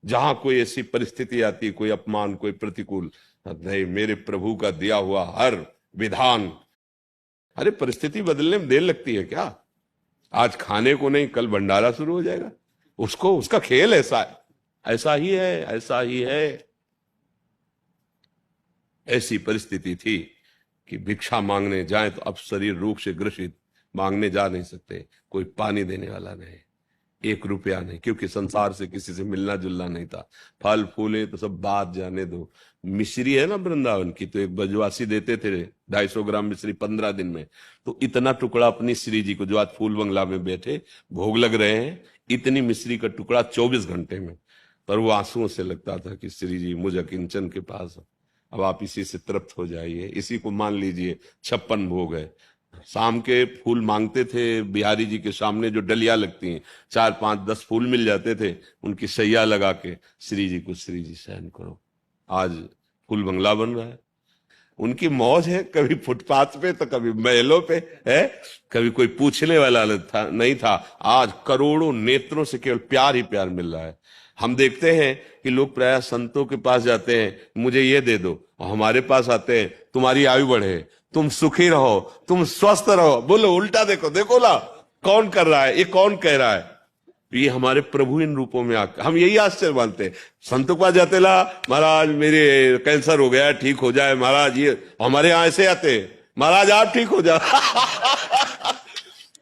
जहां कोई ऐसी परिस्थिति आती, कोई अपमान, कोई प्रतिकूल, नहीं, मेरे प्रभु का दिया हुआ हर विधान। अरे परिस्थिति बदलने में देर लगती है क्या? आज खाने को नहीं, कल भंडारा शुरू हो जाएगा। उसको, उसका खेल ऐसा है, ऐसा ही है, ऐसा ही है। ऐसी परिस्थिति थी कि भिक्षा मांगने जाए तो अब शरीर रूप से ग्रसित, मांगने जा नहीं सकते, कोई पानी देने वाला नहीं, 1 रुपया नहीं, क्योंकि संसार से किसी से मिलना जुलना नहीं था। फल फूले तो सब बात जाने दो। मिश्री है ना वृंदावन की, तो एक ब्रजवासी देते थे 250 ग्राम मिश्री 15 दिन में। तो इतना टुकड़ा अपनी श्री जी को, जो आज फूल बंगला में बैठे भोग लग रहे हैं, इतनी मिश्री का टुकड़ा 24 घंटे में। पर वो आंसुओं से लगता था कि श्री जी मुझ अकिंचन के पास, अब आप इसी से तृप्त हो जाइए, इसी को मान लीजिए 56 भोग है। शाम के फूल मांगते थे बिहारी जी के सामने, जो डलिया लगती हैं, 4 5 10 फूल मिल जाते थे, उनकी सैया लगा के श्री जी को, श्री जी सहन करो। आज फूल बंगला बन रहा है। उनकी मौज है, कभी फुटपाथ पे तो कभी महलों पे है, कभी कोई पूछने वाला नहीं था। आज करोड़ों नेत्रों से केवल प्यार ही प्यार मिल रहा है। हम देखते हैं कि लोग प्राय संतों के पास जाते हैं, मुझे ये दे दो, और हमारे पास आते हैं, तुम्हारी आयु बढ़े, तुम सुखी रहो, तुम स्वस्थ रहो। बोलो उल्टा, देखो देखो ना, कौन कर रहा है, ये कौन कह रहा है? ये हमारे प्रभु इन रूपों में आकर, हम यही आश्चर्य मानते हैं। संतों के पास जाते ला, महाराज मेरे कैंसर हो गया, ठीक हो जाए महाराज, ये हमारे यहां ऐसे आते, महाराज आप ठीक हो जाओ।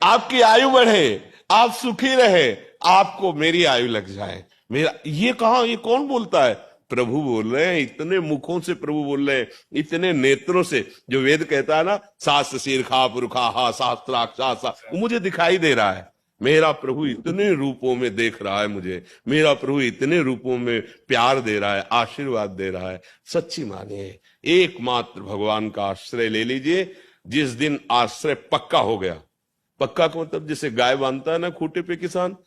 आपकी आयु बढ़े, आप सुखी रहे, आपको मेरी आयु लग जाए। मेरा ये कहा, ये कौन बोलता है? प्रभु बोल रहे हैं, इतने मुखों से प्रभु बोल रहे हैं, इतने नेत्रों से। जो वेद कहता है ना, शास्त्र शीर्षा पुरखा हा शास्त्राक्षा, वो मुझे दिखाई दे रहा है। मेरा प्रभु इतने रूपों में देख रहा है मुझे, मेरा प्रभु इतने रूपों में प्यार दे रहा है, आशीर्वाद दे रहा है। सच्ची माने, एकमात्र भगवान का आश्रय ले लीजिए। जिस दिन आश्रय पक्का हो गया, पक्का का मतलब जैसे गाय बांधता है ना खूंटे पे किसान,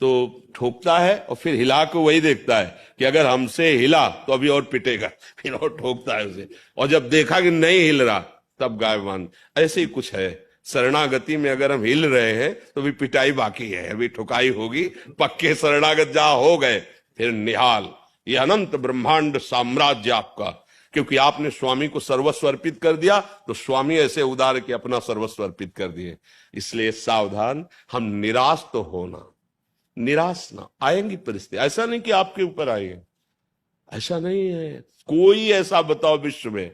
तो ठोकता है और फिर हिला के वही देखता है कि अगर हमसे हिला तो अभी और पिटेगा, फिर और ठोकता है उसे, और जब देखा कि नहीं हिल रहा तब गाय बांध। ऐसे ही कुछ है शरणागति में, अगर हम हिल रहे हैं तो अभी पिटाई बाकी है, अभी ठुकाई होगी। पक्के शरणागत जहां हो गए फिर निहाल, ये अनंत ब्रह्मांड साम्राज्य आपका, क्योंकि आपने स्वामी को सर्वस्व अर्पित कर दिया, तो स्वामी ऐसे उदार के अपना सर्वस्व अर्पित कर दिए। इसलिए सावधान, हम निराश तो होना, निराश ना, आएंगी परिस्थिति, ऐसा नहीं कि आपके ऊपर आएगी, ऐसा नहीं है। कोई ऐसा बताओ विश्व में,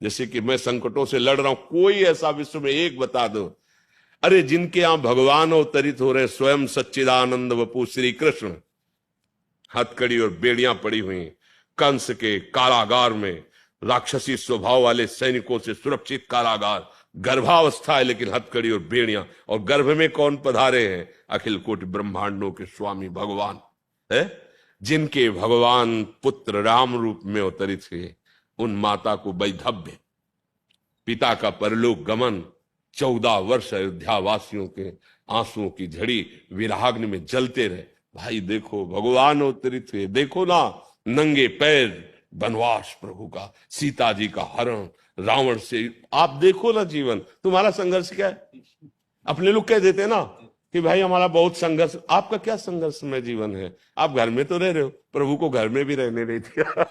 जैसे कि मैं संकटों से लड़ रहा हूं, कोई ऐसा विश्व में एक बता दो, अरे जिनके यहां भगवान अवतरित हो रहे, स्वयं सच्चिदानंद वपु श्री कृष्ण, हथकड़ी और बेड़ियां पड़ी हुई, कंस के कारागार में, राक्षसी स्वभाव वाले सैनिकों से सुरक्षित कारागार, गर्भावस्था है लेकिन हथकड़ी और बेड़ियां, और गर्भ में कौन पधारे हैं? अखिल कोटि ब्रह्मांडों के स्वामी भगवान है। जिनके भगवान पुत्र राम रूप में अवतरित हुए, उन माता को वैधव्य, पिता का परलोक गमन, 14 वर्ष अयोध्या वासियों के आंसुओं की झड़ी विराग्नि में जलते रहे। भाई देखो भगवान अवतरित हुए, देखो ना, नंगे पैर वनवास प्रभु का, सीता जी का हरण, रावण से, आप देखो ना जीवन, तुम्हारा संघर्ष क्या है? अपने लोग कह देते हैं ना कि भाई हमारा बहुत संघर्ष, आपका क्या संघर्ष में जीवन है? आप घर में तो रह रहे हो, प्रभु को घर में भी रहने नहीं दिया।